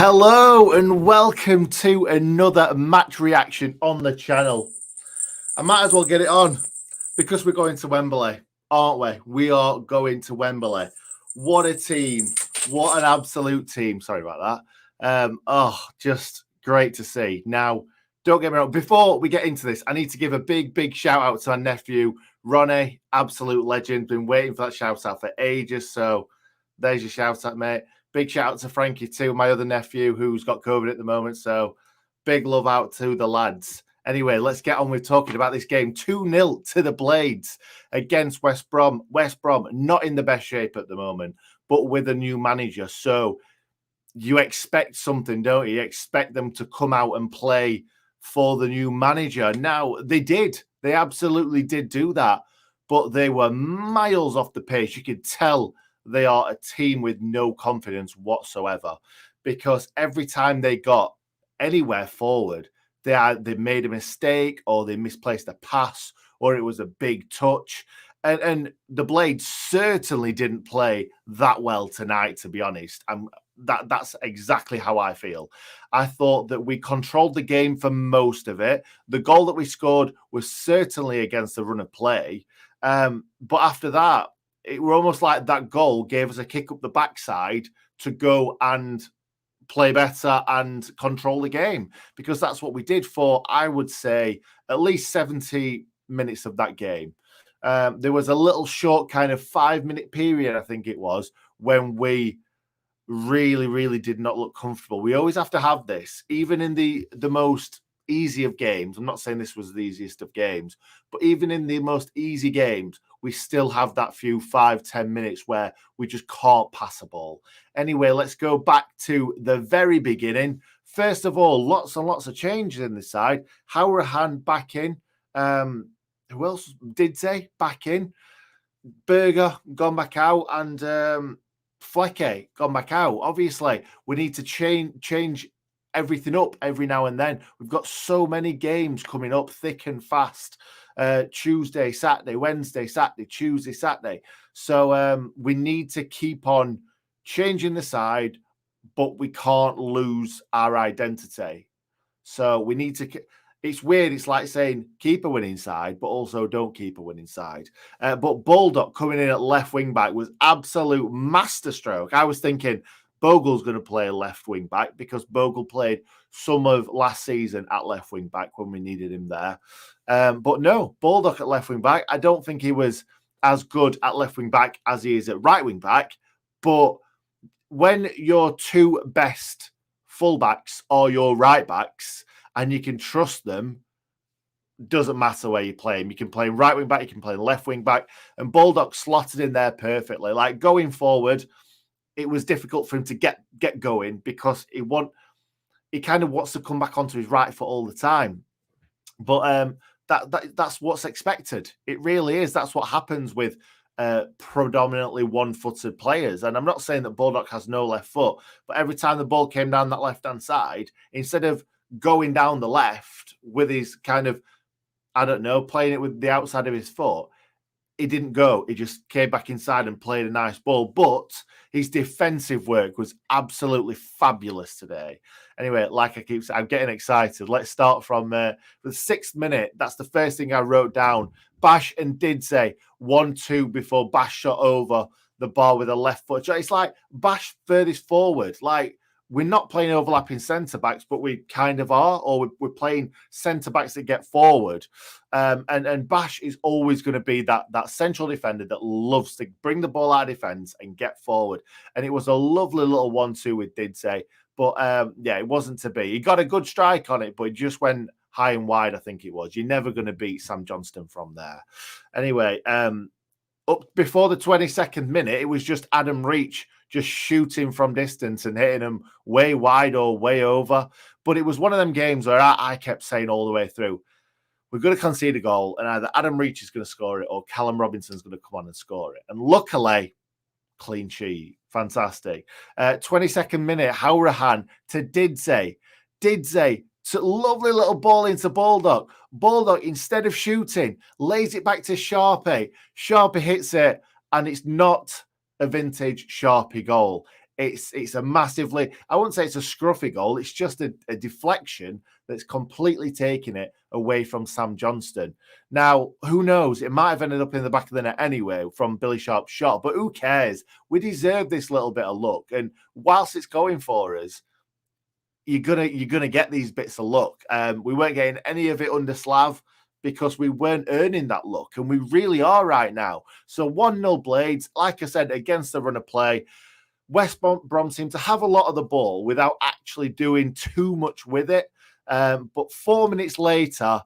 Hello and welcome to another match reaction on the channel. I might as well get it on because we're going to Wembley, aren't we? We are going to Wembley. What a team. What an absolute team. Sorry about that. Just great to see. Now, don't get me wrong. Before we get into this, I need to give a big shout out to our nephew, Ronnie, absolute legend. Been waiting for that shout out for ages. So there's your shout out, mate. Big shout out to Frankie too, my other nephew who's got COVID at the moment. So big love out to the lads. Anyway, let's get on with talking about this game. 2-0 to the Blades against West Brom. West Brom not in the best shape at the moment, but with a new manager. So you expect something, don't you? You expect them to come out and play for the new manager. Now, they did. They absolutely did do that. But they were miles off the pace. You could tell they are a team with no confidence whatsoever, because every time they got anywhere forward, they made a mistake or they misplaced a pass or it was a big touch. And the Blades certainly didn't play that well tonight, to be honest. That's exactly how I feel. I thought that we controlled the game for most of it. The goal that we scored was certainly against the run of play. But after that, it were almost like that goal gave us a kick up the backside to go and play better and control the game, because that's what we did for, I would say, at least 70 minutes of that game. There was a little short kind of 5-minute period, I think it was, when we really did not look comfortable. We always have to have this, even in the most easy of games. I'm not saying this was the easiest of games, but even in the most easy games, we still have that few 5-10 minutes where we just can't pass a ball. Anyway, let's go back to the very beginning. First of all, lots and lots of changes in the side. 𝐍𝐸𝐲 back in. Who else? 𝐍𝐸𝐫𝐝 back in. Berger gone back out, and 𝐍𝐸𝐲𝐫𝐝 gone back out. Obviously, we need to change everything up every now and then. We've got so many games coming up thick and fast. Tuesday, Saturday, Wednesday, Saturday, Tuesday, Saturday. So we need to keep on changing the side, but we can't lose our identity. So we need to... It's weird. It's like saying keep a winning side, but also don't keep a winning side. But Baldock coming in at left wing back was absolute masterstroke. I was thinking Bogle's going to play left wing back because Bogle played some of last season at left wing back when we needed him there. But no, Baldock at left wing back. I don't think he was as good at left wing back as he is at right wing back. But when your two best fullbacks are your right backs and you can trust them, doesn't matter where you play him. You can play right wing back, you can play left wing back, and Baldock slotted in there perfectly. Like going forward, it was difficult for him to get going because he kind of wants to come back onto his right foot all the time. But that's what's expected. It really is. That's what happens with predominantly one-footed players. And I'm not saying that Baldock has no left foot, but every time the ball came down that left-hand side, instead of going down the left with his kind of, I don't know, playing it with the outside of his foot, he didn't go. He just came back inside and played a nice ball. But his defensive work was absolutely fabulous today. Anyway, like I keep saying, I'm getting excited. Let's start from the 6th minute. That's the first thing I wrote down. Bash and 𝐍𝐸𝐫 1-2 before Bash shot over the ball with a left foot. It's like Bash furthest forward. Like, we're not playing overlapping centre-backs, but we kind of are, or we're playing centre-backs that get forward. And Bash is always going to be that central defender that loves to bring the ball out of defence and get forward. And it was a lovely little 1-2 with 𝐍𝐸𝐫. But, yeah, it wasn't to be. He got a good strike on it, but it just went high and wide, I think it was. You're never going to beat Sam Johnston from there. Anyway, up before the 22nd minute, it was just Adam Reach just shooting from distance and hitting them way wide or way over. But it was one of them games where I kept saying all the way through, we're going to concede a goal, and either Adam Reach is going to score it or Callum Robinson's going to come on and score it. And luckily, clean sheet. Fantastic. 22nd minute, 𝐍𝐸𝐲 to 𝐍𝐸𝐫𝐝. 𝐍𝐸𝐫𝐝, lovely little ball into Baldock. Baldock, instead of shooting, lays it back to 𝐍𝐸𝐵𝐝𝐵. 𝐍𝐸𝐵𝐝 hits it, and it's not a vintage Sharpie goal. It's a massively, I wouldn't say it's a scruffy goal. It's just a deflection that's completely taking it away from Sam Johnston. Now, who knows? It might have ended up in the back of the net anyway from Billy Sharp's shot, but who cares? We deserve this little bit of luck. And whilst it's going for us, you're gonna get these bits of luck. We weren't getting any of it under Slav because we weren't earning that luck, and we really are right now. So 1-0 Blades, like I said, against the run of play. West Brom seemed to have a lot of the ball without actually doing too much with it. But 4 minutes later,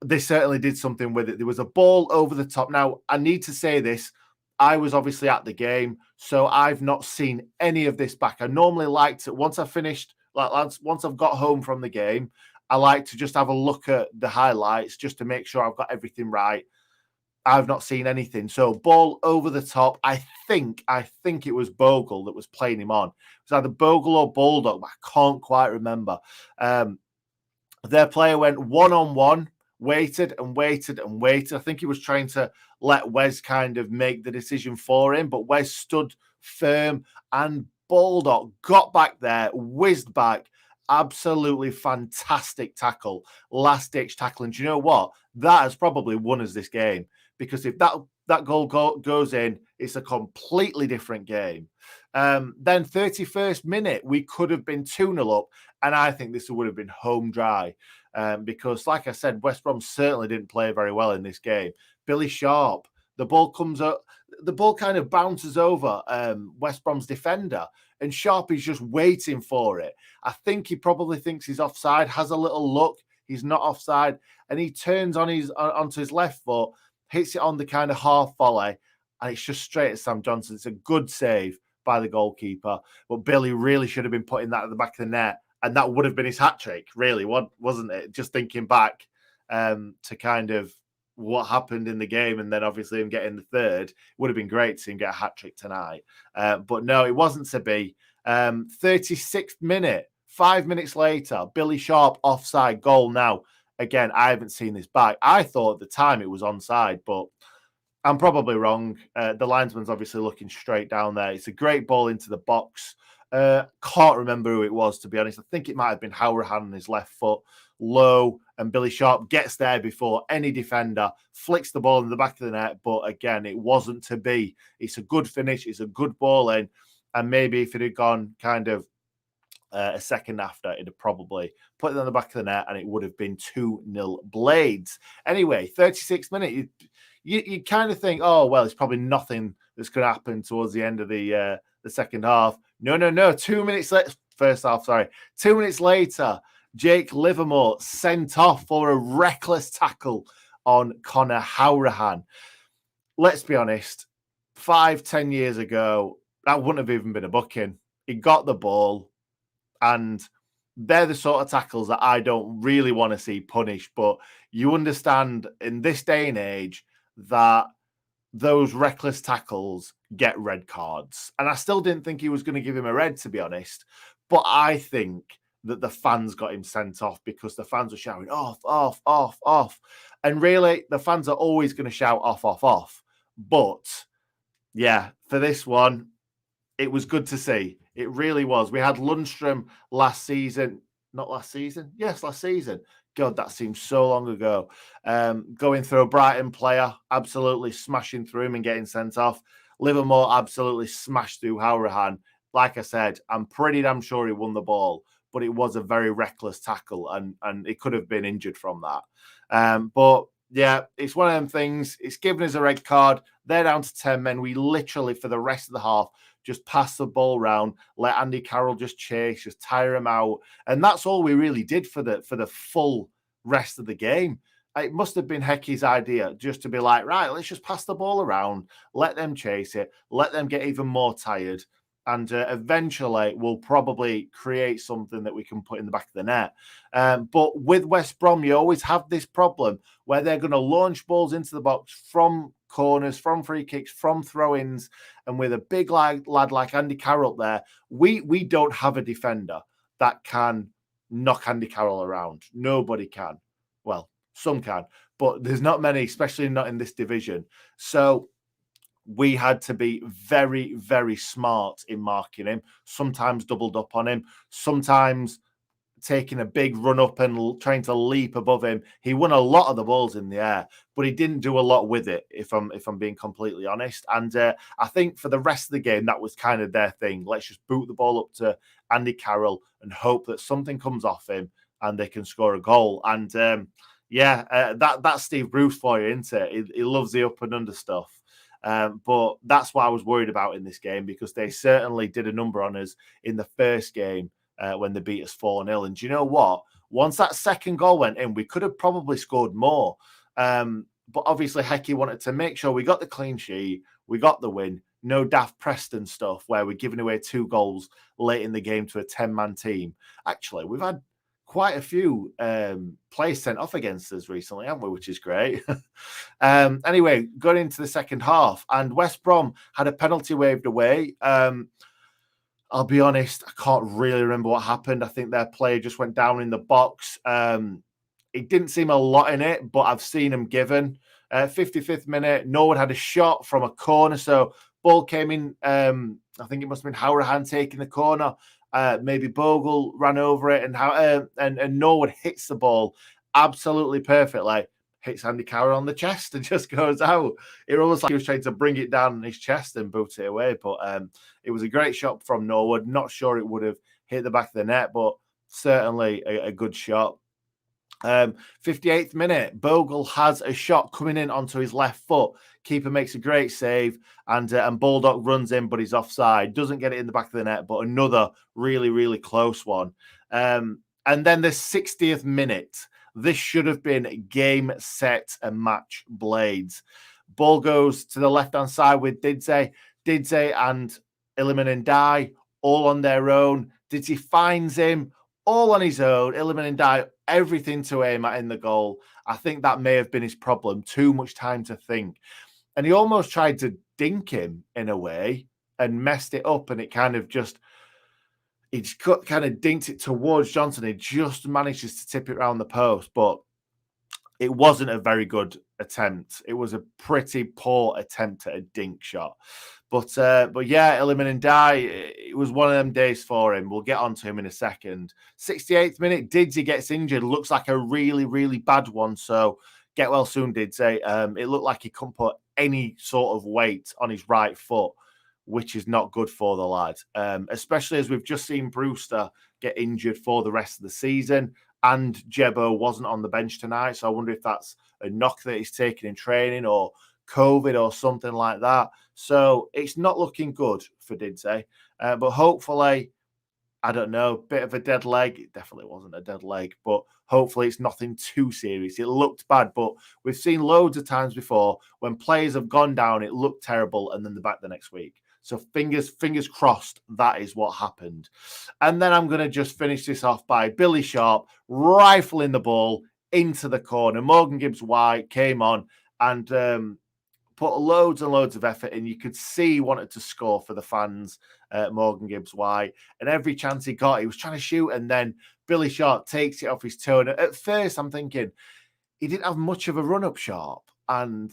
they certainly did something with it. There was a ball over the top. Now, I need to say this. I was obviously at the game, so I've not seen any of this back. I normally like to, once I've finished, once I've got home from the game, I like to just have a look at the highlights just to make sure I've got everything right. I've not seen anything. So ball over the top. I think it was Bogle that was playing him on. It was either Bogle or Bulldog, but I can't quite remember. Their player went one-on-one, waited and waited and waited. I think he was trying to let Wes kind of make the decision for him, but Wes stood firm and Bulldog got back there, whizzed back. Absolutely fantastic tackle, last-ditch tackle. And do you know what? That has probably won us this game, because if that goal goes in, it's a completely different game. Then 31st minute, we could have been 2-0 up, and I think this would have been home dry because, like I said, West Brom certainly didn't play very well in this game. Billy Sharp, the ball comes up, the ball kind of bounces over West Brom's defender, and Sharp is just waiting for it. I think he probably thinks he's offside, has a little look, he's not offside, and he turns onto his left foot, hits it on the kind of half volley, and it's just straight at Sam Johnson. It's a good save by the goalkeeper, but Billy really should have been putting that at the back of the net, and that would have been his hat-trick, really, wasn't it? Just thinking back to kind of what happened in the game, and then obviously him getting the third, would have been great to see him get a hat-trick tonight. But no, it wasn't to be. 36th minute, 5 minutes later, Billy Sharp offside goal. Now, again, I haven't seen this back. I thought at the time it was onside, but I'm probably wrong. The linesman's obviously looking straight down there. It's a great ball into the box. Can't remember who it was, to be honest. I think it might have been 𝐍𝐸𝐻 on his left foot, low, and Billy Sharp gets there before any defender, flicks the ball in the back of the net. But again, it wasn't to be. It's a good finish. It's a good ball in. And maybe if it had gone kind of a second after, it'd have probably put it on the back of the net and it would have been 2-0 Blades. Anyway, 36th minute, you kind of think, oh, well, it's probably nothing that's going to happen towards the end of the second half. No. 2 minutes later, first half, sorry. 2 minutes later, Jake Livermore sent off for a reckless tackle on Conor Hourihane. Let's be honest, 5-10 years ago, that wouldn't have even been a booking. He got the ball, and they're the sort of tackles that I don't really want to see punished. But you understand in this day and age that those reckless tackles get red cards. And I still didn't think he was going to give him a red, to be honest. But I think that the fans got him sent off because the fans were shouting, off, off, off, off. And really, the fans are always going to shout off, off, off. But, yeah, for this one, it was good to see. It really was. We had Lundstrom last season. Not last season? Yes, last season. God, that seems so long ago. Going through a Brighton player, absolutely smashing through him and getting sent off. Livermore absolutely smashed through 𝐍𝐸𝐻. Like I said, I'm pretty damn sure he won the ball, but it was a very reckless tackle, and it could have been injured from that. But yeah, it's one of them things. It's given us a red card. They're down to 10 men. We literally, for the rest of the half, just pass the ball around, let Andy Carroll just chase, just tire him out. And that's all we really did for the full rest of the game. It must have been Hecky's idea just to be like, right, let's just pass the ball around, let them chase it, let them get even more tired. And eventually we'll probably create something that we can put in the back of the net. But with West Brom, you always have this problem where they're going to launch balls into the box from corners, from free kicks, from throw-ins. And with a big lad like Andy Carroll there, we don't have a defender that can knock Andy Carroll around. Nobody can. Well, some can, but there's not many, especially not in this division. So we had to be very, very smart in marking him, sometimes doubled up on him, sometimes taking a big run up and trying to leap above him. He won a lot of the balls in the air, but he didn't do a lot with it, if I'm being completely honest. And I think for the rest of the game, that was kind of their thing. Let's just boot the ball up to Andy Carroll and hope that something comes off him and they can score a goal. And that's Steve Bruce for you, isn't it? He loves the up and under stuff. But that's what I was worried about in this game, because they certainly did a number on us in the first game when they beat us 4-0. And do you know what? Once that second goal went in, we could have probably scored more. But obviously, Hecky wanted to make sure we got the clean sheet, we got the win. No daft Preston stuff where we're giving away 2 goals late in the game to a 10-man team. Actually, we've had quite a few players sent off against us recently, haven't we? Which is great. Anyway, got into the second half, and West Brom had a penalty waved away. I'll be honest, I can't really remember what happened. I think their player just went down in the box. It didn't seem a lot in it, but I've seen them given. 55th minute, Norwood had a shot from a corner. So ball came in, I think it must have been Hourahan taking the corner. Maybe Bogle ran over it, and Norwood hits the ball absolutely perfectly. Hits Andy Carroll on the chest and just goes out. It was almost like he was trying to bring it down on his chest and boot it away. But it was a great shot from Norwood. Not sure it would have hit the back of the net, but certainly a good shot. 58th minute, Bogle has a shot coming in onto his left foot. Keeper makes a great save, and Baldock runs in, but he's offside. Doesn't get it in the back of the net, but another really, really close one. And then the 60th minute, this should have been game, set, and match blades. Ball goes to the left-hand side with 𝐍𝐶. 𝐍𝐶 and Iliman Ndiaye all on their own. 𝐍𝐶 finds him all on his own. Iliman Ndiaye, everything to aim at in the goal. I think that may have been his problem. Too much time to think. And he almost tried to dink him in a way and messed it up, and it kind of just... He just kind of dinked it towards Johnson. He just manages to tip it around the post, but it wasn't a very good attempt. It was a pretty poor attempt at a dink shot. But yeah, Iliman Ndiaye, it was one of them days for him. We'll get on to him in a second. 68th minute, 𝐍𝐶 gets injured. Looks like a really, really bad one. So get well soon, 𝐍𝐶. It looked like he couldn't put any sort of weight on his right foot, which is not good for the lad, especially as we've just seen Brewster get injured for the rest of the season, and Jebo wasn't on the bench tonight. So I wonder if that's a knock that he's taken in training, or COVID or something like that. So it's not looking good for 𝐍𝐶, but hopefully, I don't know, bit of a dead leg. It definitely wasn't a dead leg, but hopefully it's nothing too serious. It looked bad, but we've seen loads of times before when players have gone down, it looked terrible, and then they're back the next week. So fingers crossed that is what happened. And then I'm going to just finish this off by Billy Sharp rifling the ball into the corner. Morgan Gibbs-White came on and put loads and loads of effort in. You could see he wanted to score for the fans, Morgan Gibbs-White. And every chance he got, he was trying to shoot, and then Billy Sharp takes it off his toe. And at first, I'm thinking, he didn't have much of a run-up, Sharp. And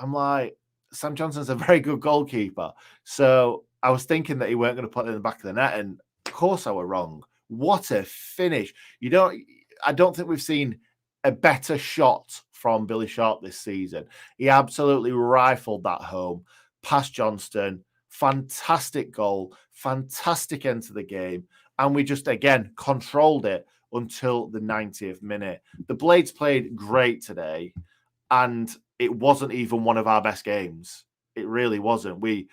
I'm like, Sam Johnson's a very good goalkeeper. So I was thinking that he weren't going to put it in the back of the net. And of course I were wrong. What a finish. I don't think we've seen a better shot from Billy Sharp this season. He absolutely rifled that home past Johnston. Fantastic goal. Fantastic end to the game. And we just, again, controlled it until the 90th minute. The Blades played great today, and it wasn't even one of our best games. It really wasn't. We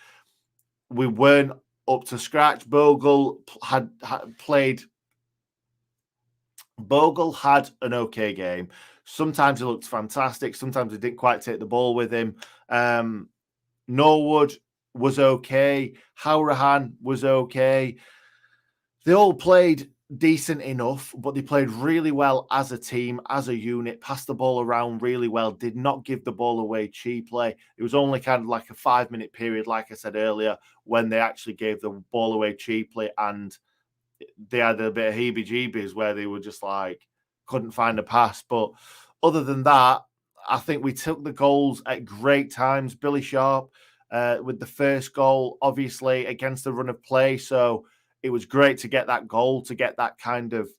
weren't up to scratch. Bogle had an okay game. Sometimes he looked fantastic. Sometimes he didn't quite take the ball with him. Norwood was okay. Hourahan was okay. They all played decent enough, but they played really well as a team, as a unit, passed the ball around really well, did not give the ball away cheaply. It was only kind of like a 5-minute period, like I said earlier, when they actually gave the ball away cheaply, and they had a bit of heebie-jeebies where they were just like, couldn't find a pass. But other than that, I think we took the goals at great times. Billy Sharp, with the first goal, obviously, against the run of play. So it was great to get that goal, to get that kind of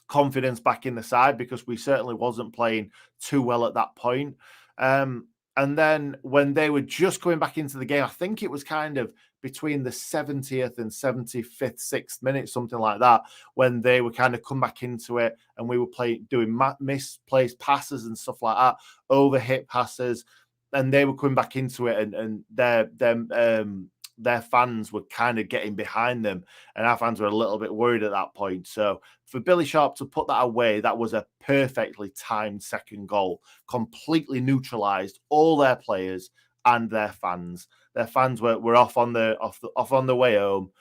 confidence back in the side, because we certainly wasn't playing too well at that point. And then when they were just coming back into the game, I think it was kind of between the 70th and 75th, 6th minute, something like that, when they were kind of come back into it, and we were doing misplaced passes and stuff like that, overhit passes, and they were coming back into it, and their fans were kind of getting behind them, and our fans were a little bit worried at that point. So for Billy Sharp to put that away, that was a perfectly timed second goal, completely neutralised all their players and their fans. Their fans were off on the way home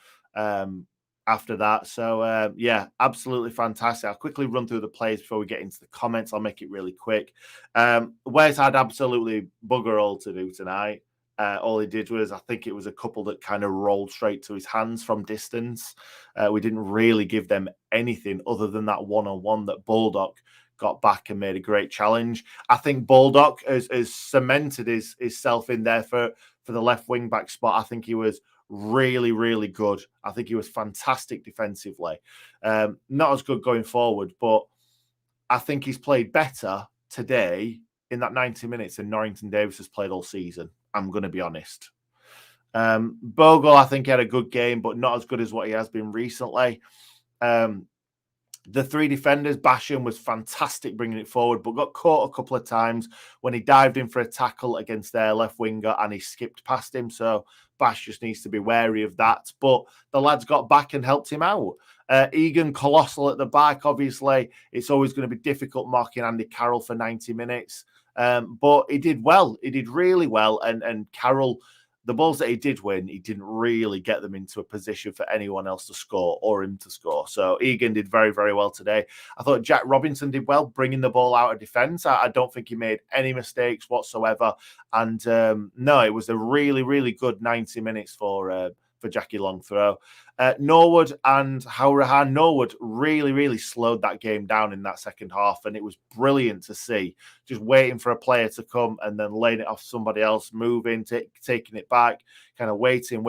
after that. So yeah, absolutely fantastic. I'll quickly run through the plays before we get into the comments. I'll make it really quick. Wes had absolutely bugger all to do tonight. All he did was, I think it was a couple that kind of rolled straight to his hands from distance. We didn't really give them anything other than that one-on-one that Baldock got back and made a great challenge. I think Baldock has cemented himself in there for the left wing back spot. I think he was really, really good. I think he was fantastic defensively. Not as good going forward, but I think he's played better today in that 90 minutes than Norrington Davis has played all season. I'm going to be honest. Bogle, I think, had a good game, but not as good as what he has been recently. The three defenders, Basham was fantastic bringing it forward, but got caught a couple of times when he dived in for a tackle against their left winger and he skipped past him. So Bash just needs to be wary of that. But the lads got back and helped him out. Egan, colossal at the back. Obviously, it's always going to be difficult marking Andy Carroll for 90 minutes. But he did well. He did really well. And Carroll, the balls that he did win, he didn't really get them into a position for anyone else to score or him to score. So Egan did very, very well today. I thought Jack Robinson did well, bringing the ball out of defence. I don't think he made any mistakes whatsoever. And no, it was a really, really good 90 minutes for Jackie Longthrow. Norwood and Howrahan. Norwood really, really slowed that game down in that second half, and it was brilliant to see. Just waiting for a player to come and then laying it off somebody else, moving, taking it back, kind of waiting,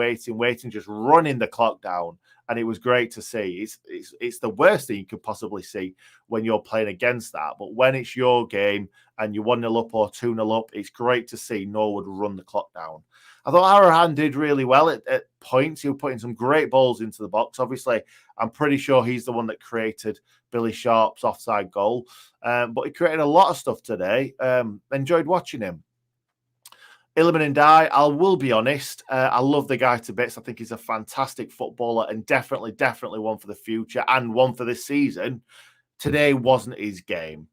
just running the clock down. And it was great to see. It's the worst thing you could possibly see when you're playing against that. But when it's your game and you're 1-0 up or 2-0 up, it's great to see Norwood run the clock down. I thought Howrahan did really well at points. He was putting some great balls into the box. Obviously, I'm pretty sure he's the one that created Billy Sharp's offside goal. But he created a lot of stuff today. Enjoyed watching him. Iliman Ndiaye, I will be honest, I love the guy to bits. I think he's a fantastic footballer and definitely one for the future and one for this season. Today wasn't his game.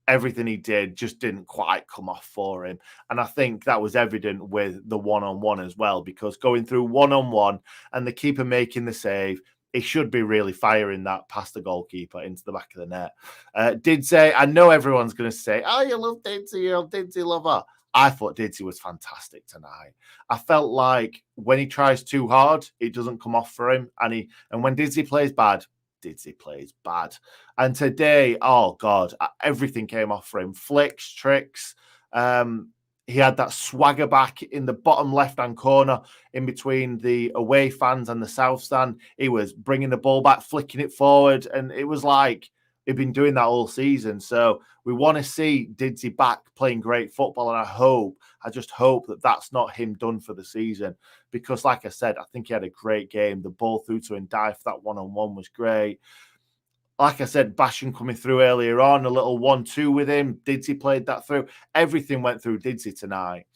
Everything he did just didn't quite come off for him. And I think that was evident with the one-on-one as well, because going through one-on-one and the keeper making the save, he should be really firing that past the goalkeeper into the back of the net. 𝐍𝐸, I know everyone's going to say, oh, you love 𝐍𝐸, you're a 𝐍𝐸 lover. I thought 𝐍𝐸 was fantastic tonight. I felt like when he tries too hard, it doesn't come off for him. And when 𝐍𝐸 plays bad, 𝐍𝐸 plays bad. And today, oh God, everything came off for him. Flicks, tricks. He had that swagger back in the bottom left-hand corner in between the away fans and the south stand. He was bringing the ball back, flicking it forward. And it was like he'd been doing that all season. So we want to see 𝐍𝐸 back playing great football. And I just hope that that's not him done for the season. Because like I said, I think he had a great game. The ball through to Ndiaye for that one-on-one was great. Like I said, Basham coming through earlier on, a little 1-2 with him. 𝐍𝐸 played that through. Everything went through 𝐍𝐸 tonight.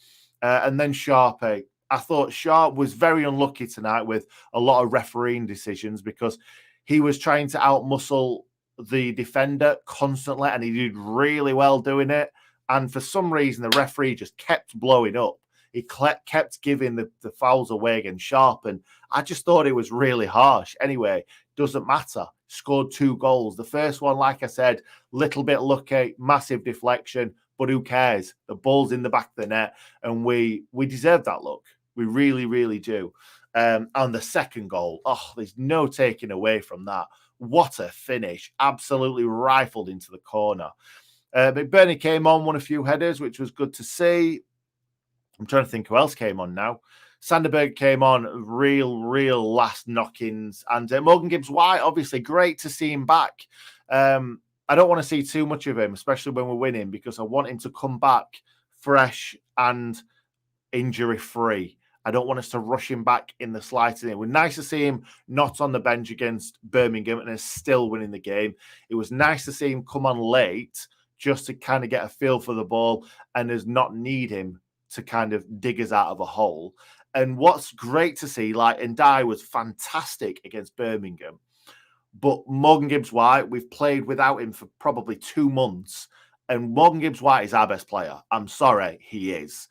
And then Sharpie. I thought Sharp was very unlucky tonight with a lot of refereeing decisions, because he was trying to outmuscle the defender constantly, and he did really well doing it. And for some reason, the referee just kept blowing up. He kept giving the fouls away against Sharp, and I just thought it was really harsh. Anyway, doesn't matter. Scored 2 goals. The first one, like I said, little bit lucky, massive deflection, but who cares? The ball's in the back of the net, and we deserve that look. We really, really do. And the second goal, oh, there's no taking away from that. What a finish. Absolutely rifled into the corner. But Bernie came on, won a few headers, which was good to see. I'm trying to think who else came on now. Sanderberg came on, real last knockings. And Morgan Gibbs-White, obviously, great to see him back. I don't want to see too much of him, especially when we're winning, because I want him to come back fresh and injury-free. I don't want us to rush him back in the slightest. It was nice to see him not on the bench against Birmingham and is still winning the game. It was nice to see him come on late just to kind of get a feel for the ball and does not need him to kind of dig us out of a hole. And what's great to see, like Ndiaye was fantastic against Birmingham, but Morgan Gibbs-White, we've played without him for probably 2 months, and Morgan Gibbs-White is our best player. I'm sorry, he is.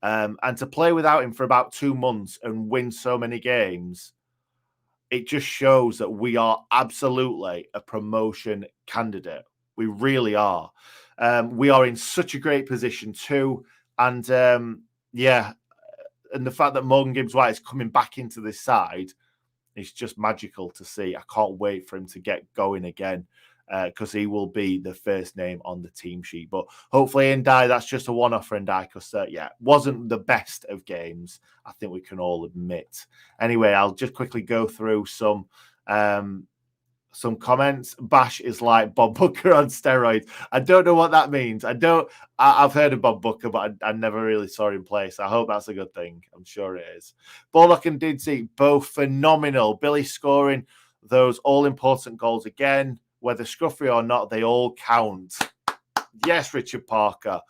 And to play without him for about 2 months and win so many games, it just shows that we are absolutely a promotion candidate. We really are. We are in such a great position too. And yeah, and the fact that Morgan Gibbs-White is coming back into this side is just magical to see. I can't wait for him to get going again, because he will be the first name on the team sheet. But hopefully Ndiaye, that's just a one-off for Ndiaye, because yeah, wasn't the best of games, I think we can all admit. Anyway, I'll just quickly go through some comments. Bash is like Bob Booker on steroids. I don't know what that means. I've heard of Bob Booker, but I never really saw him play, so I hope that's a good thing. I'm sure it is. Baldock and Didsey, both phenomenal. Billy scoring those all-important goals again. Whether scruffy or not, they all count. Yes, Richard Parker.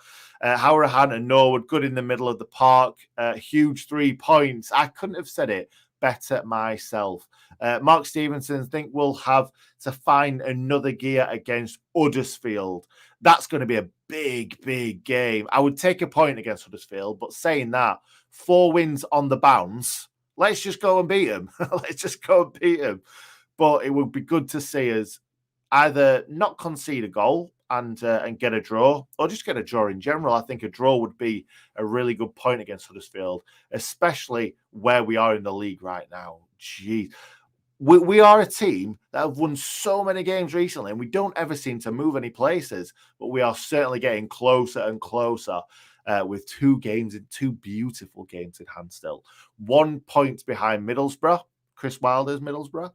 Howrahan and Norwood, good in the middle of the park. Huge 3 points. I couldn't have said it better myself. Mark Stevenson, think we'll have to find another gear against Huddersfield. That's going to be a big game. I would take a point against Huddersfield, but saying that, 4 wins on the bounce, let's just go and beat them. Let's just go and beat them. But it would be good to see us either not concede a goal and get a draw, or just get a draw in general. I think a draw would be a really good point against Huddersfield, especially where we are in the league right now. Jeez. We are a team that have won so many games recently, and we don't ever seem to move any places, but we are certainly getting closer and closer with 2 beautiful games in hand still. 1 point behind Middlesbrough, Chris Wilder's Middlesbrough.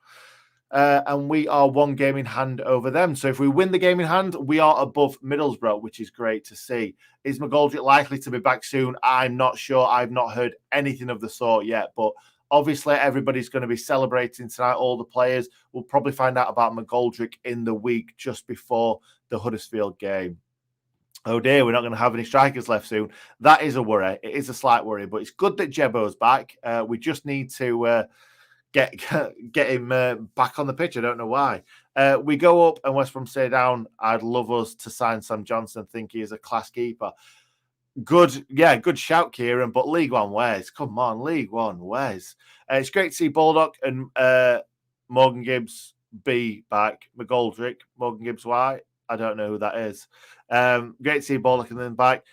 And we are 1 game in hand over them. So if we win the game in hand, we are above Middlesbrough, which is great to see. Is McGoldrick likely to be back soon? I'm not sure. I've not heard anything of the sort yet. But obviously, everybody's going to be celebrating tonight, all the players. We'll probably find out about McGoldrick in the week just before the Huddersfield game. Oh dear, we're not going to have any strikers left soon. That is a worry. It is a slight worry. But it's good that Jebo's back. We just need to... Get him back on the pitch. I don't know why. We go up and West Brom stay down. I'd love us to sign Sam Johnson. Think he is a class keeper. Good shout, Kieran. But League One, where's? Come on, League One, where's? It's great to see Baldock and Morgan Gibbs be back. McGoldrick, Morgan Gibbs-White. I don't know who that is. Great to see Baldock and then back.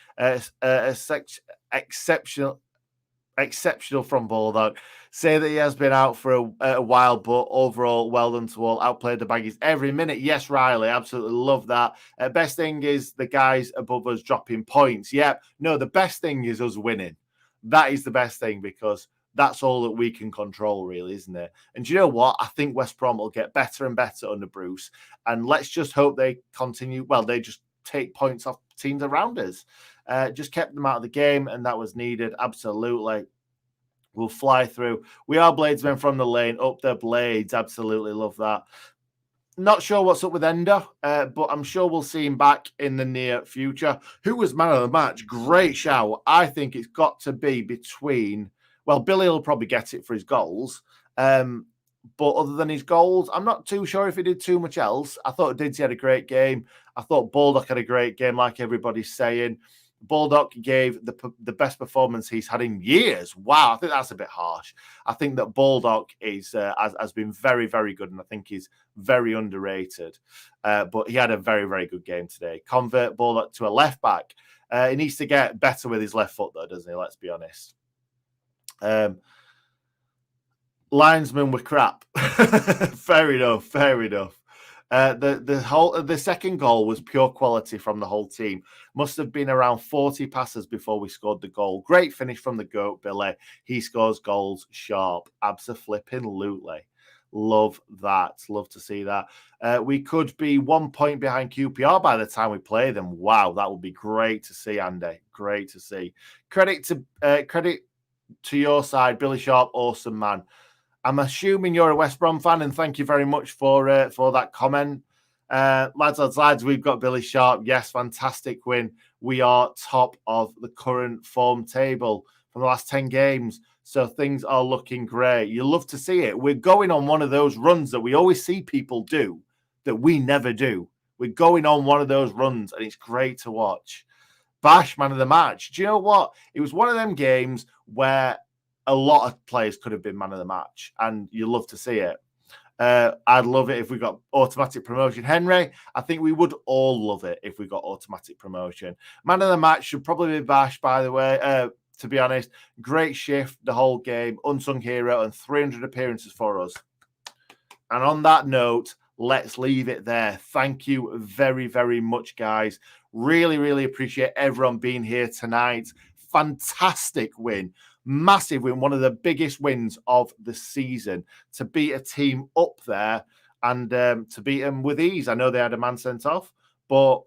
Exceptional from Baldock. Say that he has been out for a while, but overall, well done to all. Outplayed the Baggies every minute. Yes, Riley, absolutely love that. Best thing is the guys above us dropping points. Yep. No, the best thing is us winning. That is the best thing, because that's all that we can control, really, isn't it? And do you know what? I think West Brom will get better and better under Bruce. And let's just hope they continue. Well, they just take points off teams around us. Just kept them out of the game, and that was needed. Absolutely. We'll fly through. We are Bladesmen from the lane. Up the Blades. Absolutely love that. Not sure what's up with Ender, but I'm sure we'll see him back in the near future. Who was man of the match? Great shout. I think it's got to be between... Well, Billy will probably get it for his goals. But other than his goals, I'm not too sure if he did too much else. I thought Didsey had a great game. I thought Baldock had a great game, like everybody's saying. Baldock gave the best performance he's had in years. Wow, I think that's a bit harsh. I think that Baldock has been very, very good, and I think he's very underrated. But he had a very, very good game today. Convert Baldock to a left back. He needs to get better with his left foot, though, doesn't he? Let's be honest. Linesmen were crap. Fair enough. The second goal was pure quality from the whole team. Must have been around 40 passes before we scored the goal. Great finish from the GOAT, Billy. He scores goals sharp. Abso-flipping-lutely. Love that. Love to see that. We could be 1 point behind QPR by the time we play them. Wow, that would be great to see, Andy. Great to see. Credit to your side, Billy Sharp. Awesome, man. I'm assuming you're a West Brom fan, and thank you very much for that comment. Lads, we've got Billy Sharp. Yes, fantastic win. We are top of the current form table from the last 10 games. So things are looking great. You love to see it. We're going on one of those runs that we always see people do that we never do. We're going on one of those runs, and it's great to watch. Bash, man of the match. Do you know what? It was one of them games where a lot of players could have been man of the match, and you love to see it. I'd love it if we got automatic promotion. Henry, I think we would all love it if we got automatic promotion. Man of the match should probably be Bash, by the way. To be honest, great shift the whole game, unsung hero, and 300 appearances for us. And on that note, let's leave it there. Thank you very, very much, guys. Really, really appreciate everyone being here tonight. Fantastic win. Massive win, one of the biggest wins of the season, to beat a team up there and to beat them with ease. I know they had a man sent off, but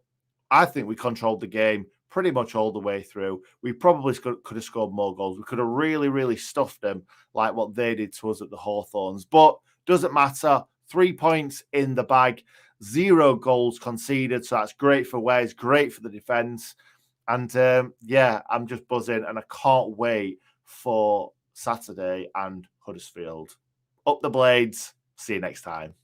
I think we controlled the game pretty much all the way through. We probably could have scored more goals. We could have really, really stuffed them like what they did to us at the Hawthorns, but doesn't matter. 3 points in the bag, 0 goals conceded, so that's great for Wes, great for the defence. And yeah, I'm just buzzing, and I can't wait for Saturday and Huddersfield. Up the Blades. See you next time.